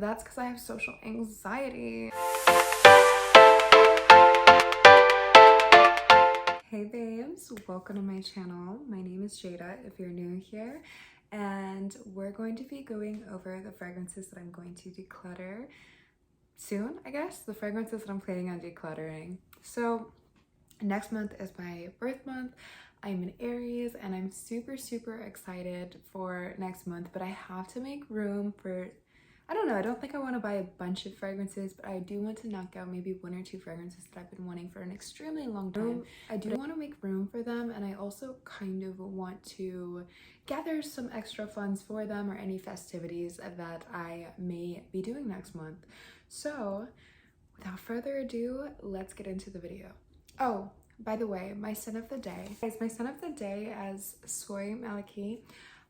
That's because I have social anxiety. Hey babes, welcome to my channel. My name is Jada if you're new here, and we're going to be going over the fragrances that I'm going to declutter soon, I guess. The fragrances that I'm planning on decluttering. So next month is my birth month. I'm an Aries and I'm super excited for next month, but I have to make room for, I don't know, I don't think I want to buy a bunch of fragrances, but I do want to knock out maybe 1 or 2 fragrances that I've been wanting for an extremely long time. I do want to make room for them, and I also kind of want to gather some extra funds for them or any festivities that I may be doing next month. So without further ado, let's get into the video. Oh, by the way, my scent of the day. Guys, my scent of the day as Soy Maliki.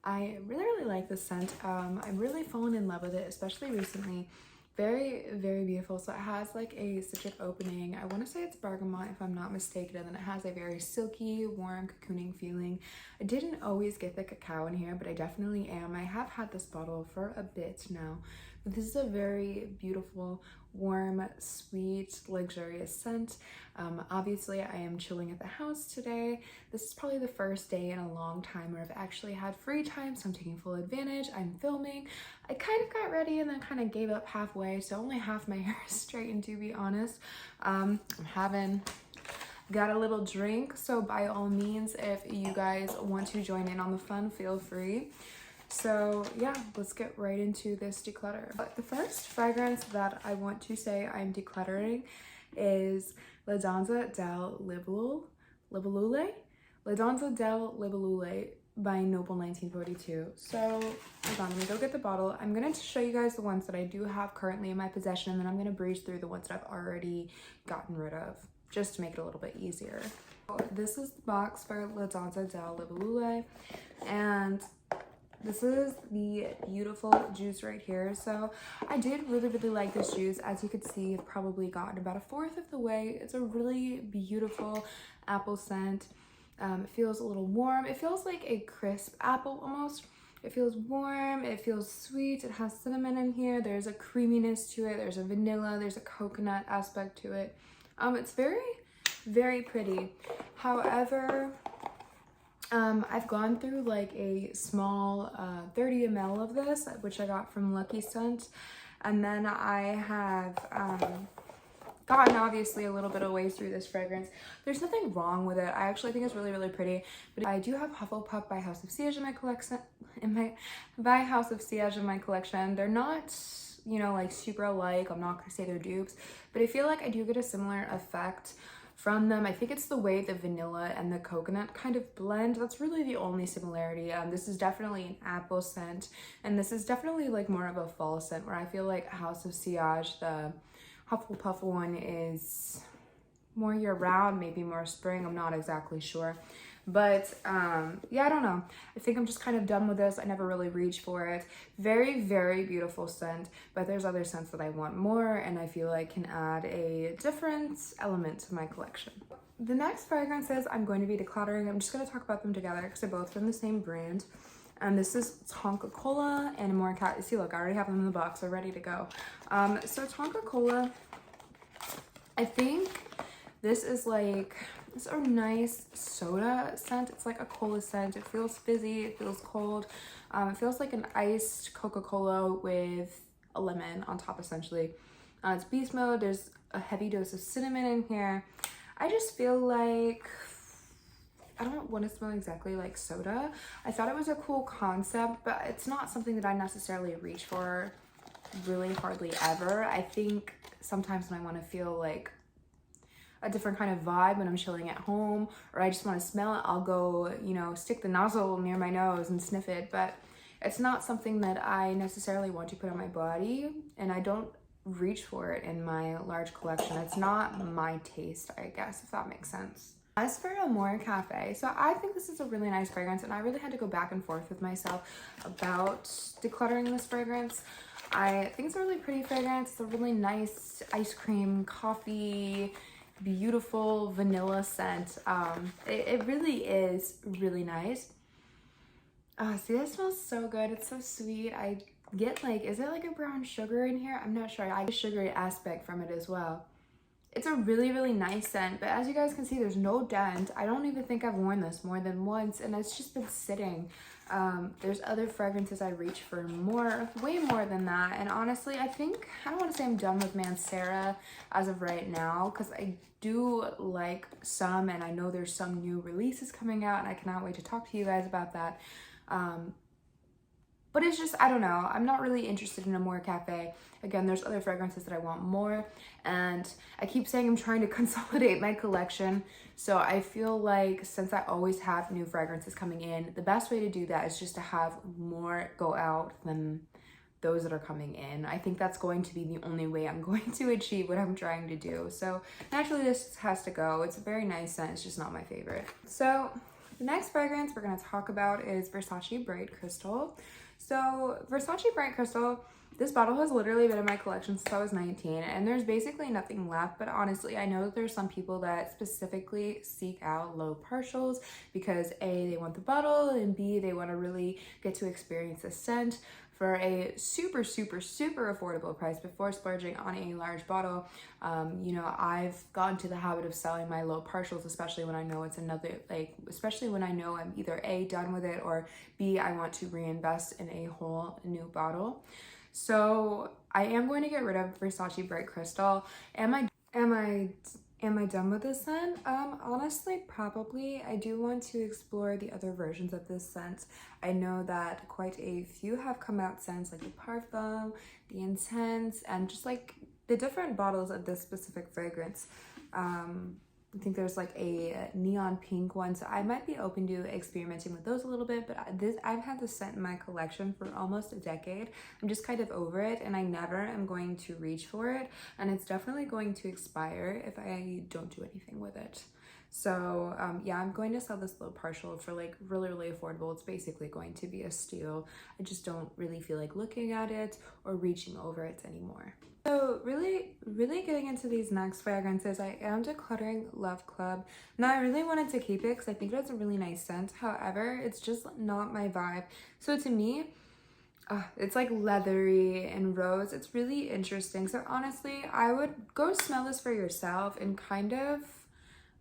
I really like this scent. I've really fallen in love with it, especially recently. Very beautiful. So it has like a citric opening. I want to say it's bergamot if I'm not mistaken, and then it has a very silky, warm, cocooning feeling. I didn't always get the cacao in here, but I definitely am. I have had this bottle for a bit now, but this is a very beautiful, warm, sweet, luxurious scent. Obviously I am chilling at the house today. This is probably the first day in a long time where I've actually had free time, so I'm taking full advantage. I'm filming. I kind of got ready and then kind of gave up halfway, so only half my hair is straightened, to be honest. Got a little drink, so by all means, if you guys want to join in on the fun, feel free. So yeah, let's get right into this declutter. But the first fragrance that I want to say I'm decluttering is La Danza delle Libellule by Noble 1942. So hold on, let me go get the bottle. I'm gonna show you guys the ones that I do have currently in my possession, and then I'm gonna breeze through the ones that I've already gotten rid of, just to make it a little bit easier. This is the box for La Danza delle Libellule, and this is the beautiful juice right here. So I did really like this juice. As you could see, I've probably gotten about 1/4 of the way. It's a really beautiful apple scent. It feels a little warm. It feels like a crisp apple almost. It feels warm, it feels sweet, it has cinnamon in here, there's a creaminess to it, there's a vanilla, there's a coconut aspect to it. It's very pretty. However, I've gone through like a small 30 ml of this, which I got from Lucky Scent, and then I have gotten obviously a little bit of ways through this fragrance. There's nothing wrong with it. I actually think it's really pretty, but I do have Hufflepuff by House of Siege in my collection. They're not, you know, like super alike. I'm not gonna say they're dupes, but I feel like I do get a similar effect from them. I think it's the way the vanilla and the coconut kind of blend. That's really the only similarity. This is definitely an apple scent, and this is definitely like more of a fall scent, where I feel like House of Siege, the Hufflepuff one, is more year-round, maybe more spring. I'm not exactly sure. But yeah, I don't know. I think I'm just kind of done with this. I never really reached for it. Very beautiful scent, but there's other scents that I want more and I feel like can add a different element to my collection. The next fragrances I'm going to be decluttering, I'm just going to talk about them together because they're both from the same brand. And this is Tonka Cola and Amore. See, look, I already have them in the box. They're ready to go. So Tonka Cola, I think this is like, it's a nice soda scent. It's like a cola scent. It feels fizzy. It feels cold. It feels like an iced Coca-Cola with a lemon on top, essentially. It's beast mode. There's a heavy dose of cinnamon in here. I just feel like, I don't want to smell exactly like soda. I thought it was a cool concept, but it's not something that I necessarily reach for really hardly ever. I think sometimes when I want to feel like a different kind of vibe when I'm chilling at home, or I just want to smell it, I'll go, you know, stick the nozzle near my nose and sniff it. But it's not something that I necessarily want to put on my body, and I don't reach for it in my large collection. It's not my taste, I guess, if that makes sense. As for Amore Caffè, so I think this is a really nice fragrance, and I really had to go back and forth with myself about decluttering this fragrance. I think it's a really pretty fragrance. It's a really nice ice cream, coffee, beautiful vanilla scent. It really is really nice. See, that smells so good. It's so sweet. I get like, is it like a brown sugar in here? I'm not sure. I get a sugary aspect from it as well. It's a really, really nice scent, but as you guys can see, there's no dent. I don't even think I've worn this more than once, and it's just been sitting. There's other fragrances I reach for more, way more than that, and honestly, I don't want to say I'm done with Mancera as of right now, because I do like some, and I know there's some new releases coming out, and I cannot wait to talk to you guys about that. But it's just, I don't know, I'm not really interested in Amore Caffè. Again, there's other fragrances that I want more, and I keep saying I'm trying to consolidate my collection. So I feel like since I always have new fragrances coming in, the best way to do that is just to have more go out than those that are coming in. I think that's going to be the only way I'm going to achieve what I'm trying to do. So naturally this has to go. It's a very nice scent, it's just not my favorite. So the next fragrance we're gonna talk about is Versace Bright Crystal. So Versace Bright Crystal, this bottle has literally been in my collection since I was 19, and there's basically nothing left, but honestly, I know that there's some people that specifically seek out low partials because A, they want the bottle, and B, they want to really get to experience the scent for a super, super, super affordable price before splurging on a large bottle. You know, I've gotten to the habit of selling my low partials, especially when I know it's another, like, especially when I know I'm either A, done with it, or B, I want to reinvest in a whole new bottle. So I am going to get rid of Versace Bright Crystal. Am I done with this scent? Honestly, probably. I do want to explore the other versions of this scent. I know that quite a few have come out since, like the Parfum, the Intense, and just like the different bottles of this specific fragrance. I think there's like a neon pink one, so I might be open to experimenting with those a little bit, but I've had this scent in my collection for almost a decade. I'm just kind of over it, and I never am going to reach for it, and it's definitely going to expire if I don't do anything with it. So yeah, I'm going to sell this low partial for like really, really affordable. It's basically going to be a steal. I just don't really feel like looking at it or reaching over it anymore. So really getting into these next fragrances, I am decluttering Love Club. Now I really wanted to keep it because I think it has a really nice scent. However, it's just not my vibe. So to me, it's like leathery and rose. It's really interesting. So honestly, I would go smell this for yourself and kind of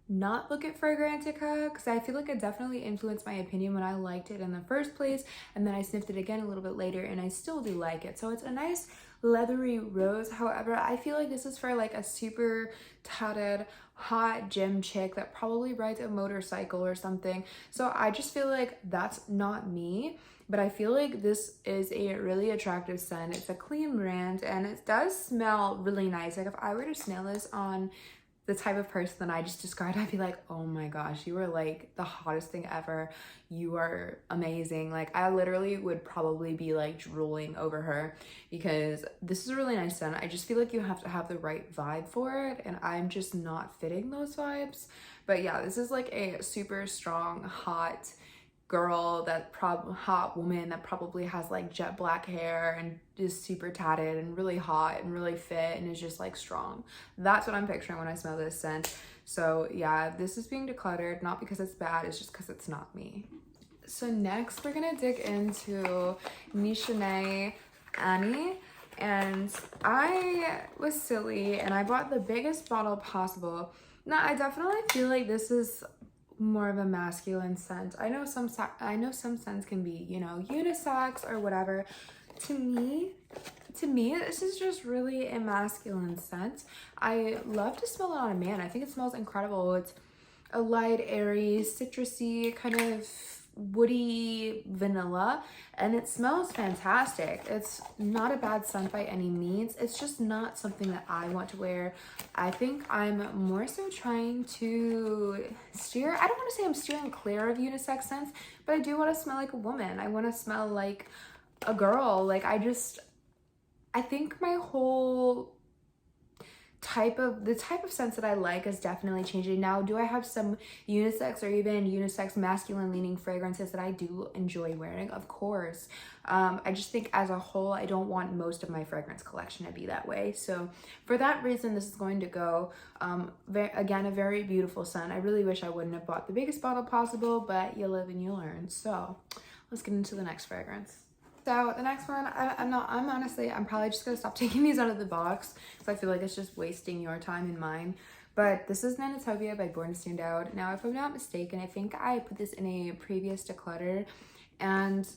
not look at Fragrantica, because I feel like it definitely influenced my opinion when I liked it in the first place, and then I sniffed it again a little bit later and I still do like it. So it's a nice leathery rose. However, I feel like this is for like a super tatted hot gym chick that probably rides a motorcycle or something. So I just feel like that's not me, but I feel like this is a really attractive scent. It's a clean brand and it does smell really nice. Like if I were to smell this on the type of person that I just described, I'd be like, oh my gosh, you are like the hottest thing ever. You are amazing. Like I literally would probably be like drooling over her because this is a really nice scent. I just feel like you have to have the right vibe for it, and I'm just not fitting those vibes. But yeah, this is like a super strong, hot girl, hot woman that probably has like jet black hair and is super tatted and really hot and really fit and is just like strong. That's what I'm picturing when I smell this scent. So yeah, this is being decluttered, not because it's bad, it's just because it's not me. So next we're gonna dig into Nishane Annie, and I was silly and I bought the biggest bottle possible. Now I definitely feel like this is more of a masculine scent. I know some scents can be, you know, unisex or whatever. To me, this is just really a masculine scent. I love to smell it on a man. I think it smells incredible. It's a light, airy, citrusy, kind of woody vanilla, and it smells fantastic. It's not a bad scent by any means. It's just not something that I want to wear. I think I'm more so trying to steer, I don't want to say I'm steering clear of unisex scents, but I do want to smell like a woman. I want to smell like a girl. Like I think my whole the type of scents that I like is definitely changing. Now, do I have some unisex or even unisex masculine leaning fragrances that I do enjoy wearing? Of course. I just think as a whole, I don't want most of my fragrance collection to be that way. So for that reason, this is going to go. Again, a very beautiful scent. I really wish I wouldn't have bought the biggest bottle possible, but you live and you learn. So let's get into the next fragrance. So the next one, I'm honestly, I'm probably just gonna stop taking these out of the box because I feel like it's just wasting your time and mine. But this is Nanatopia by Born to Stand Out. Now, if I'm not mistaken, I think I put this in a previous Declutter and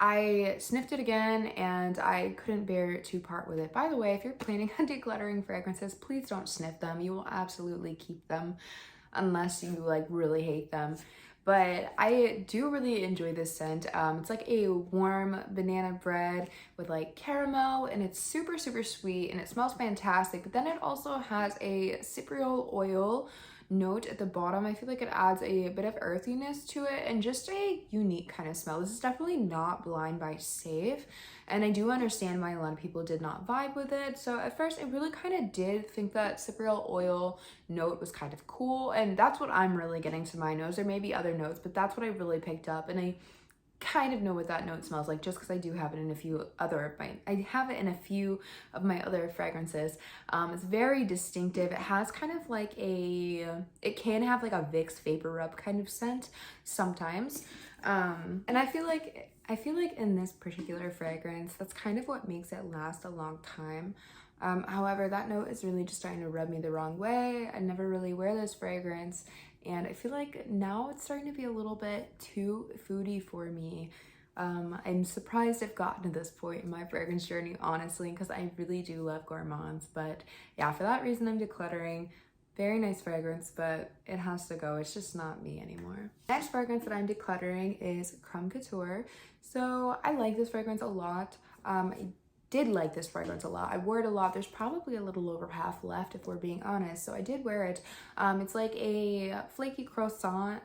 I sniffed it again and I couldn't bear to part with it. By the way, if you're planning on decluttering fragrances, please don't sniff them. You will absolutely keep them unless you like really hate them. But I do really enjoy this scent. It's like a warm banana bread with like caramel, and it's super, super sweet, and it smells fantastic. But then it also has a cypriol oil note at the bottom. I feel like it adds a bit of earthiness to it and just a unique kind of smell. This is definitely not Blind by Safe, and I do understand why a lot of people did not vibe with it. So at first I really kind of did think that cypriol oil note was kind of cool, and that's what I'm really getting to my nose. There may be other notes, but that's what I really picked up, and I kind of know what that note smells like just because I do have it in a few other of my other fragrances. It's very distinctive. It has kind of like it can have like a Vicks Vapor Rub kind of scent sometimes. And I feel like in this particular fragrance, that's kind of what makes it last a long time. However, that note is really just starting to rub me the wrong way. I never really wear this fragrance, and I feel like now it's starting to be a little bit too foodie for me. I'm surprised I've gotten to this point in my fragrance journey, honestly, because I really do love gourmands. But yeah, for that reason, I'm decluttering. Very nice fragrance, but it has to go. It's just not me anymore. Next fragrance that I'm decluttering is Crumb Couture. So I like this fragrance a lot. I did like this fragrance a lot. I wore it a lot. There's probably a little over half left if we're being honest. So I did wear it. It's like a flaky croissant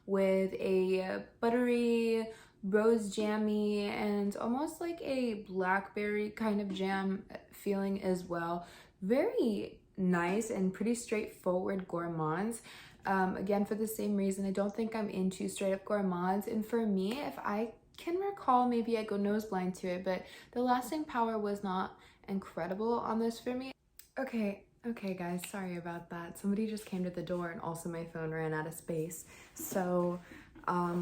with a buttery, rose jammy, and almost like a blackberry kind of jam feeling as well. Very nice and pretty straightforward gourmands. Again, for the same reason, I don't think I'm into straight up gourmands. And for me, if I can recall, maybe I go nose blind to it, but the lasting power was not incredible on this for me. Okay guys, sorry about that. Somebody just came to the door and also my phone ran out of space. So I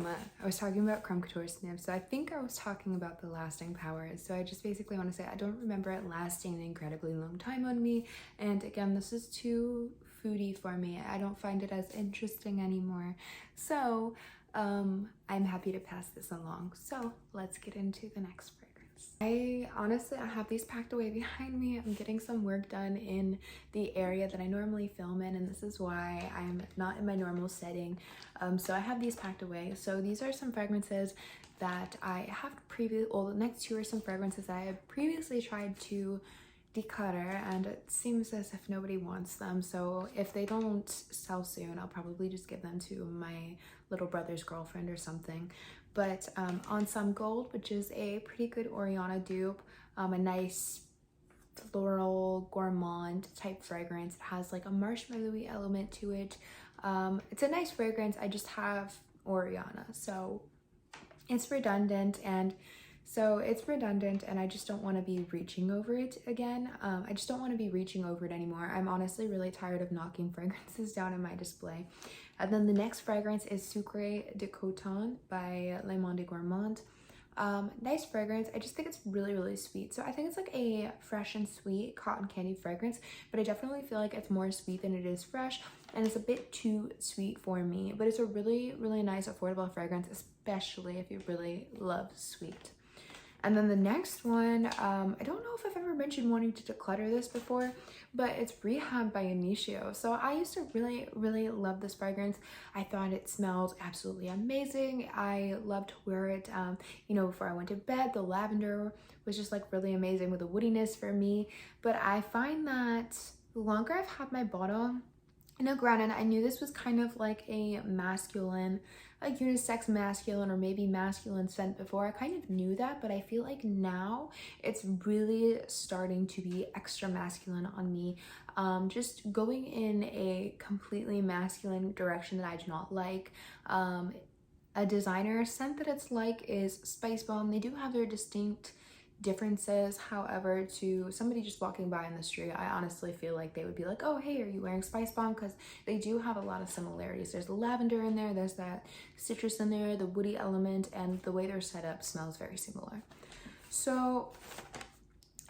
was talking about Crumb Couture Sniff. So I think I was talking about the lasting power. So I just basically want to say I don't remember it lasting an incredibly long time on me. And again, this is too foodie for me. I don't find it as interesting anymore. So I'm happy to pass this along. So let's get into the next fragrance. I have these packed away behind me. I'm getting some work done in the area that I normally film in, and this is why I'm not in my normal setting. So I have these packed away. So these are some fragrances that I have the next two are some fragrances I have previously tried to declutter, and it seems as if nobody wants them. So if they don't sell soon, I'll probably just give them to my little brother's girlfriend or something. But Ansaam Gold, which is a pretty good Oriana dupe, a nice floral gourmand type fragrance. It has like a marshmallowy element to it. It's a nice fragrance. I just have Oriana, so it's redundant, and I just don't want to be reaching over it again. I just don't want to be reaching over it anymore. I'm honestly really tired of knocking fragrances down in my display. And then the next fragrance is Sucre de Coton by Monde Gourmand. Nice fragrance. I just think it's really, really sweet. So I think it's like a fresh and sweet cotton candy fragrance, but I definitely feel like it's more sweet than it is fresh, and it's a bit too sweet for me. But it's a really, really nice, affordable fragrance, especially if you really love sweet. And then the next one, I don't know if I've ever mentioned wanting to declutter this before, but it's Rehab by Initio. So I used to really, really love this fragrance. I thought it smelled absolutely amazing. I loved to wear it, before I went to bed. The lavender was just like really amazing with the woodiness for me. But I find that the longer I've had my bottle, granted, I knew this was kind of like a masculine, a unisex masculine or maybe masculine scent before. I kind of knew that, but I feel like now it's really starting to be extra masculine on me. Just going in a completely masculine direction that I do not like. A designer scent that it's like is Spice Bomb. They do have their distinct differences. However, to somebody just walking by in the street, I honestly feel like they would be like, oh, hey, are you wearing Spice Bomb? Because they do have a lot of similarities. There's the lavender in there, there's that citrus in there, the woody element, and the way they're set up smells very similar. So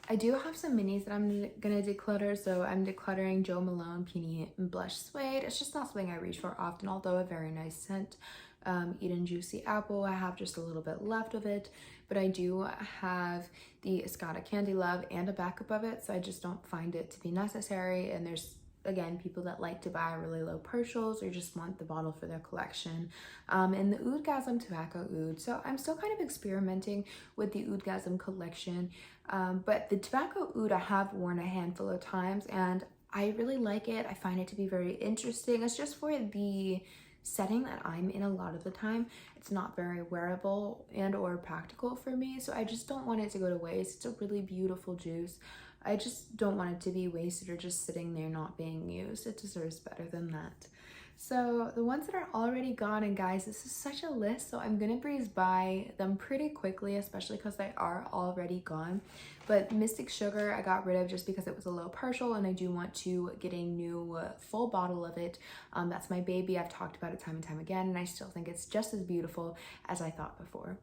I do have some minis that I'm gonna declutter. So I'm decluttering Jo Malone Peony and Blush Suede. It's just not something I reach for often, although a very nice scent. Eden Juicy Apple, I have just a little bit left of it, but I do have the Escada Candy Love and a backup of it, so I just don't find it to be necessary. And there's, again, people that like to buy really low partials or just want the bottle for their collection. And the Oudgasm Tobacco Oud. So I'm still kind of experimenting with the Oudgasm collection, but the Tobacco Oud I have worn a handful of times and I really like it. I find it to be very interesting. It's just for the setting that I'm in a lot of the time. It's not very wearable and or practical for me, so I just don't want it to go to waste. It's a really beautiful juice. I just don't want it to be wasted or just sitting there not being used. It deserves better than that. So the ones that are already gone, and guys, this is such a list, so I'm gonna breeze by them pretty quickly, especially because they are already gone. But Mystic Sugar I got rid of just because it was a low partial, and I do want to get a new full bottle of it. That's my baby. I've talked about it time and time again, and I still think it's just as beautiful as I thought before.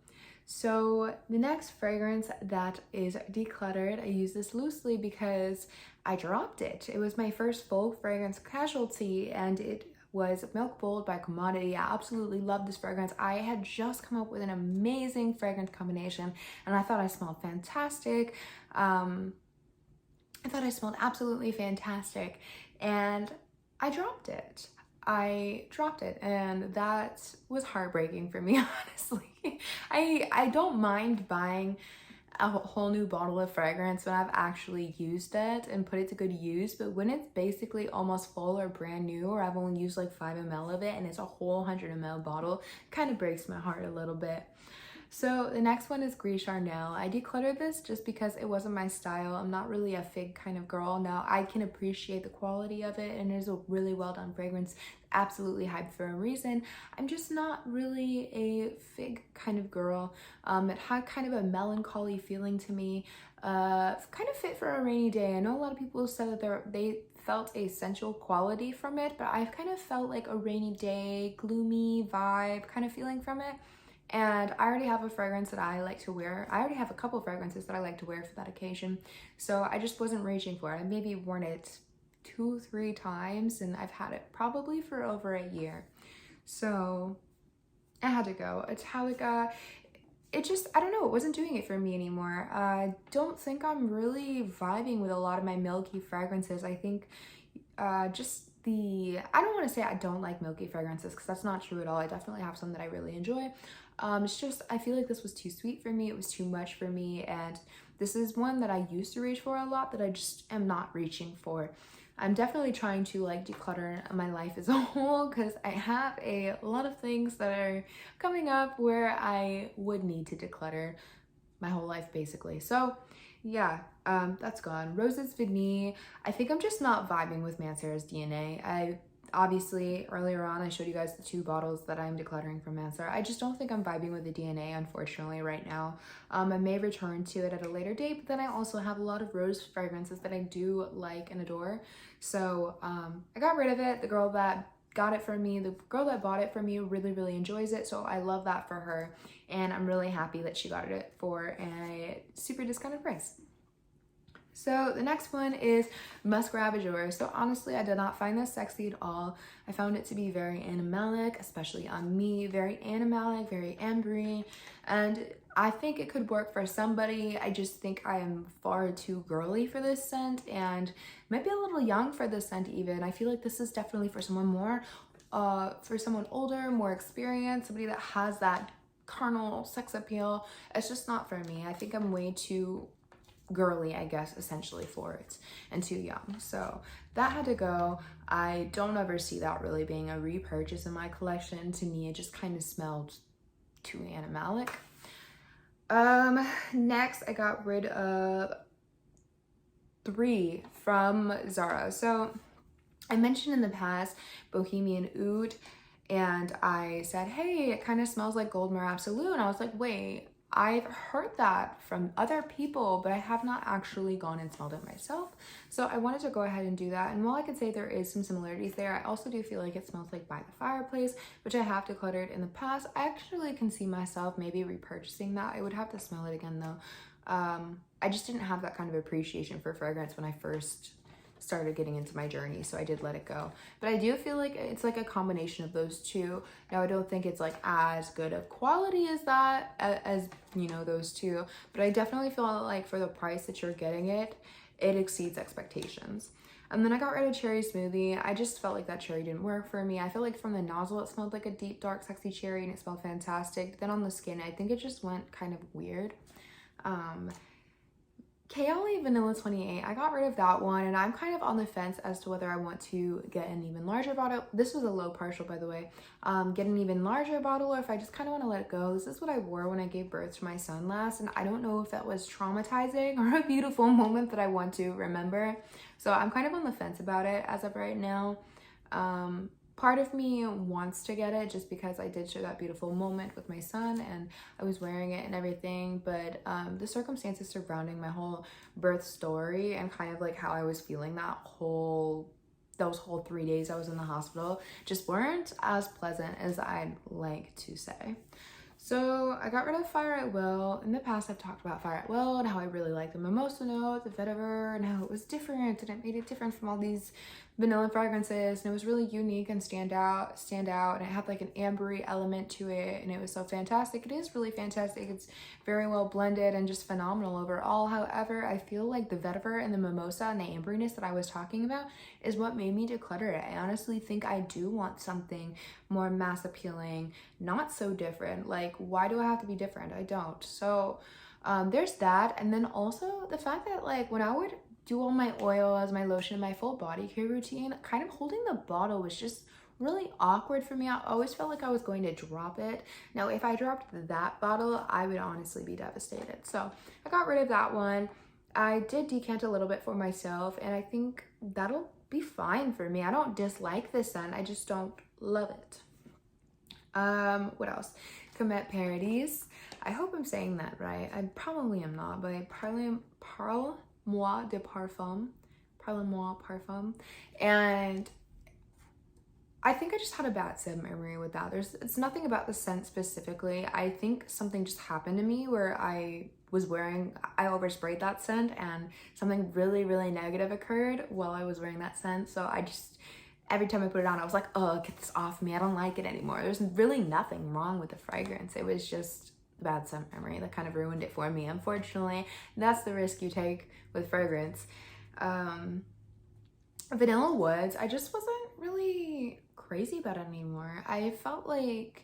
So the next fragrance that is decluttered, I use this loosely because I dropped it. It was my first full fragrance casualty, and it was Milk Bold by Commodity. I absolutely love this fragrance. I had just come up with an amazing fragrance combination, and I thought I smelled fantastic. I thought I smelled absolutely fantastic, and I dropped it. And that was heartbreaking for me, honestly. I don't mind buying a whole new bottle of fragrance when I've actually used it and put it to good use, but when it's basically almost full or brand new, or I've only used like 5 ml of it and it's a whole 100 ml bottle, it kind of breaks my heart a little bit. So the next one is Gris Charnel. I decluttered this just because it wasn't my style. I'm not really a fig kind of girl. Now I can appreciate the quality of it, and it is a really well done fragrance, absolutely hyped for a reason. I'm just not really a fig kind of girl. It had kind of a melancholy feeling to me, kind of fit for a rainy day. I know a lot of people said that they felt a sensual quality from it, but I've kind of felt like a rainy day, gloomy vibe kind of feeling from it. And I already have a fragrance that I like to wear. I already have a couple fragrances that I like to wear for that occasion. So I just wasn't reaching for it. I maybe worn it 2-3 times, and I've had it probably for over a year. So I had to go. Italica, it just, I don't know, it wasn't doing it for me anymore. I don't think I'm really vibing with a lot of my milky fragrances. I think I don't want to say I don't like milky fragrances, because that's not true at all. I definitely have some that I really enjoy. It's just, I feel like this was too sweet for me. It was too much for me. And this is one that I used to reach for a lot that I just am not reaching for. I'm definitely trying to like declutter my life as a whole, because I have a lot of things that are coming up where I would need to declutter my whole life basically. So yeah, that's gone. Roses Vanille, I think I'm just not vibing with Mancera's DNA. Obviously, earlier on, I showed you guys the 2 bottles that I'm decluttering from Mancera. I just don't think I'm vibing with the DNA, unfortunately, right now. I may return to it at a later date, but then I also have a lot of rose fragrances that I do like and adore. So I got rid of it. The girl that got it from me, the girl that bought it from me really, really enjoys it. So I love that for her. And I'm really happy that she got it for a super discounted price. So the next one is Musk Ravageur. So honestly, I did not find this sexy at all. I found it to be very animalic, especially on me, very animalic, very ambery, and I think it could work for somebody. I just think I am far too girly for this scent, and maybe a little young for this scent even. I feel like this is definitely for someone more, for someone older, more experienced, somebody that has that carnal sex appeal. It's just not for me. I think I'm way too girly, I guess, essentially for it, and too young. So that had to go. I don't ever see that really being a repurchase in my collection. To me, it just kind of smelled too animalic. Next, I got rid of 3 from Zara. So I mentioned in the past Bohemian Oud, and I said, hey, it kind of smells like Gold Mer Absolute, and I was like, wait, I've heard that from other people, but I have not actually gone and smelled it myself. So I wanted to go ahead and do that. And while I could say there is some similarities there, I also do feel like it smells like By the Fireplace, which I have decluttered in the past. I actually can see myself maybe repurchasing that. I would have to smell it again though. I just didn't have that kind of appreciation for fragrance when I first started getting into my journey, so I did let it go. But I do feel like it's like a combination of those two. Now I don't think it's like as good of quality as that, as you know, those two, but I definitely feel like for the price that you're getting it exceeds expectations. And then I got rid of Cherry Smoothie. I just felt like that cherry didn't work for me. I feel like from the nozzle it smelled like a deep dark sexy cherry and it smelled fantastic, but then on the skin I think it just went kind of weird. Kaoli Vanilla 28, I got rid of that one, and I'm kind of on the fence as to whether I want to get an even larger bottle. This was a low partial, by the way. Get an even larger bottle, or if I just kind of want to let it go. This is what I wore when I gave birth to my son last, and I don't know if that was traumatizing or a beautiful moment that I want to remember. So I'm kind of on the fence about it as of right now. Part of me wants to get it just because I did share that beautiful moment with my son and I was wearing it and everything, but the circumstances surrounding my whole birth story and kind of like how I was feeling those whole 3 days I was in the hospital just weren't as pleasant as I'd like to say. So I got rid of Fire at Will. In the past, I've talked about Fire at Will and how I really liked the mimosa note, the vetiver, and how it was different and it made it different from all these vanilla fragrances, and it was really unique and stand out, and it had like an ambery element to it, and it was so fantastic. It is really fantastic. It's very well blended and just phenomenal overall. However, I feel like the vetiver and the mimosa and the amberiness that I was talking about is what made me declutter it. I honestly think I do want something more mass appealing, not so different. Like, why do I have to be different? I don't. So there's that. And then also the fact that like when I would do all my oils, my lotion, my full body care routine, kind of holding the bottle was just really awkward for me. I always felt like I was going to drop it. Now, if I dropped that bottle, I would honestly be devastated. So I got rid of that one. I did decant a little bit for myself, and I think that'll be fine for me. I don't dislike this scent, I just don't love it. What else? Comet Parodies. I hope I'm saying that right. I probably am not, but Parle-moi de Parfum. Parle-moi Parfum. And I think I just had a bad scent memory with that. It's nothing about the scent specifically. I think something just happened to me where I oversprayed that scent and something really, really negative occurred while I was wearing that scent. So I just, every time I put it on, I was like, oh, get this off me. I don't like it anymore. There's really nothing wrong with the fragrance. It was just bad scent memory that kind of ruined it for me, unfortunately. That's the risk you take with fragrance. Vanilla Woods, I just wasn't really crazy about it anymore. I felt like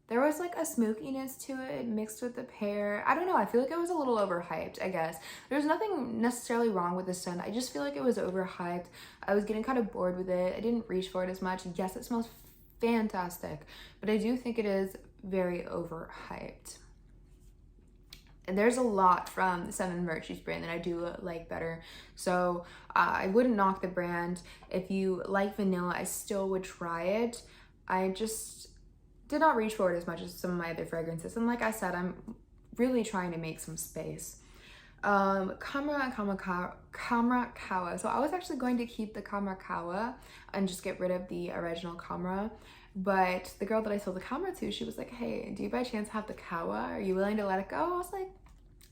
there was like a smokiness to it mixed with the pear. I don't know, I feel like it was a little overhyped, I guess. There's nothing necessarily wrong with the scent. I just feel like it was overhyped. I was getting kind of bored with it. I didn't reach for it as much. Yes, it smells fantastic, but I do think it is very overhyped. And there's a lot from the Seven Virtues brand that I do like better. So I wouldn't knock the brand. If you like vanilla, I still would try it. I just did not reach for it as much as some of my other fragrances. And like I said, I'm really trying to make some space. Kawa. So I was actually going to keep the Kawa and just get rid of the original Kamra. But the girl that I sold the Kamra to, she was like, hey, do you by chance have the Kawa? Are you willing to let it go? I was like,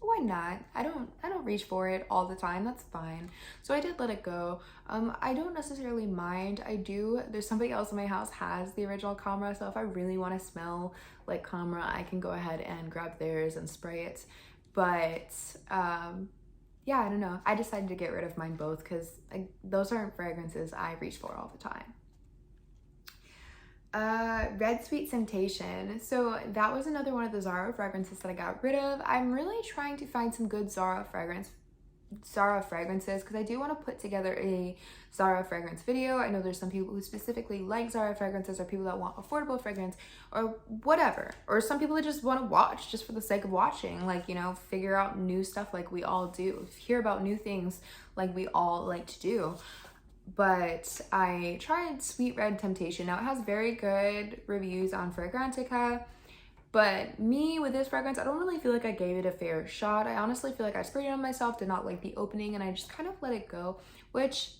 why not? I don't reach for it all the time. That's fine. So I did let it go. I don't necessarily mind. There's somebody else in my house has the original Kamra, so if I really want to smell like Kamra, I can go ahead and grab theirs and spray it. But yeah, I don't know. I decided to get rid of mine both because those aren't fragrances I reach for all the time. Red Sweet Temptation. So that was another one of the Zara fragrances that I got rid of. I'm really trying to find some good Zara fragrances because I do want to put together a Zara fragrance video. I know there's some people who specifically like Zara fragrances, or people that want affordable fragrance or whatever, or some people that just want to watch just for the sake of watching, like, you know, figure out new stuff like we all do, hear about new things like we all like to do. But I tried Sweet Red Temptation. Now it has very good reviews on Fragrantica, But me with this fragrance, I don't really feel like I gave it a fair shot. I honestly feel like I sprayed it on myself, did not like the opening, and I just kind of let it go, which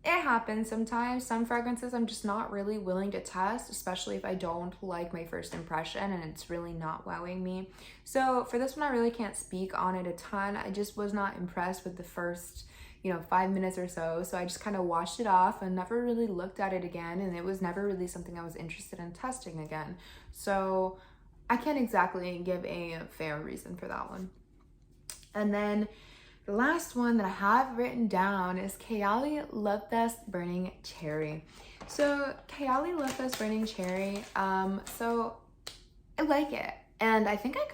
it happens sometimes. Some fragrances I'm just not really willing to test, especially if I don't like my first impression and it's really not wowing me. So for this one, I really can't speak on it a ton. I just was not impressed with the first, you know, 5 minutes or so. So I just kind of washed it off and never really looked at it again. And it was never really something I was interested in testing again. So I can't exactly give a fair reason for that one. And then the last one that I have written down is Kayali Love Fest Burning Cherry. So Kayali Love Fest Burning Cherry, so I like it. And I think I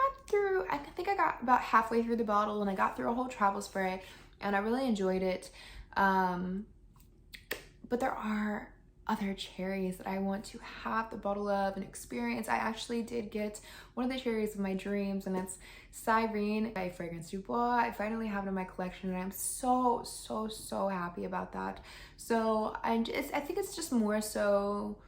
got about halfway through the bottle and I got through a whole travel spray and I really enjoyed it. But there are other cherries that I want to have the bottle of and experience. I actually did get one of the cherries of my dreams, and it's Cyrene by Fragrance Du Bois. I finally have it in my collection and I'm so happy about that. So I think it's just more so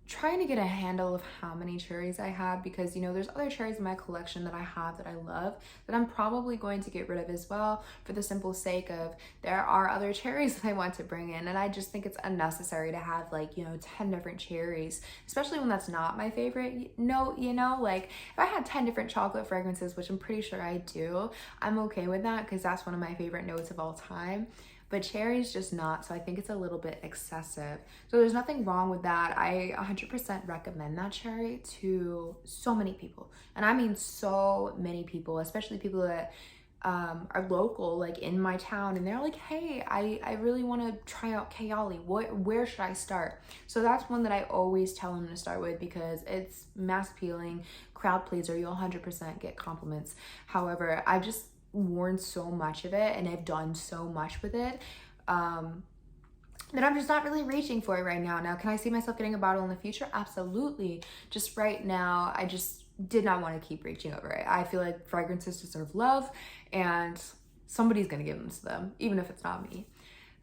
trying to get a handle of how many cherries I have, because, you know, there's other cherries in my collection that I have that I love that I'm probably going to get rid of as well, for the simple sake of there are other cherries that I want to bring in, and I just think it's unnecessary to have, like, you know, 10 different cherries, especially when that's not my favorite note, you know. Like, if I had 10 different chocolate fragrances, which I'm pretty sure I do, I'm okay with that because that's one of my favorite notes of all time. But cherry's just not, so I think it's a little bit excessive. So there's nothing wrong with that. I 100% recommend that cherry to so many people. And I mean so many people, especially people that are local, like in my town, and they're like, hey, I really want to try out Kayali. Where should I start? So that's one that I always tell them to start with because it's mass appealing, crowd pleaser, you'll 100% get compliments. However, I've just worn so much of it and I've done so much with it that I'm just not really reaching for it right now. Now, can I see myself getting a bottle in the future? Absolutely. Just right now, I just did not want to keep reaching over it. I feel like fragrances deserve love and somebody's gonna give them to them, even if it's not me.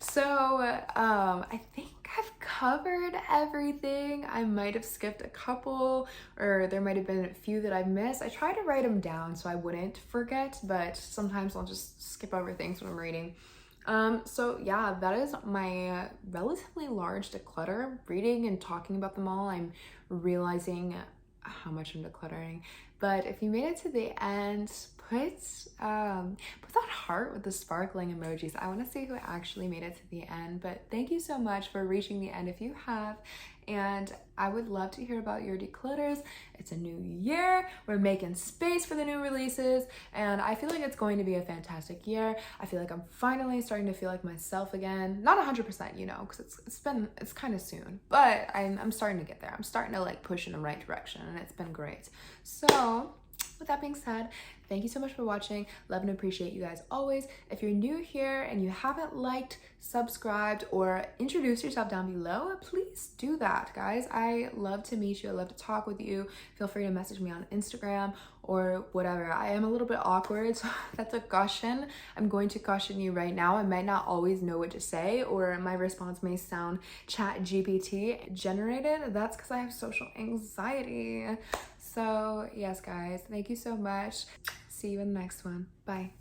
So I think I've covered everything. I might have skipped a couple, or there might have been a few that I missed. I try to write them down so I wouldn't forget, but sometimes I'll just skip over things when I'm reading. So yeah, that is my relatively large declutter. Reading and talking about them all, I'm realizing how much I'm decluttering. But if you made it to the end, put that heart with the sparkling emojis. I want to see who actually made it to the end. But thank you so much for reaching the end if you have. And I would love to hear about your declutters. It's a new year. We're making space for the new releases. And I feel like it's going to be a fantastic year. I feel like I'm finally starting to feel like myself again. Not 100%, you know, because it's kind of soon. But I'm starting to get there. I'm starting to like push in the right direction, and it's been great. So with that being said, thank you so much for watching. Love and appreciate you guys always. If you're new here and you haven't liked, subscribed, or introduced yourself down below, please do that, guys. I love to meet you. I love to talk with you. Feel free to message me on Instagram or whatever. I am a little bit awkward, so that's a caution. I'm going to caution you right now. I might not always know what to say, or my response may sound chat GPT generated. That's because I have social anxiety. So yes, guys, thank you so much. See you in the next one. Bye.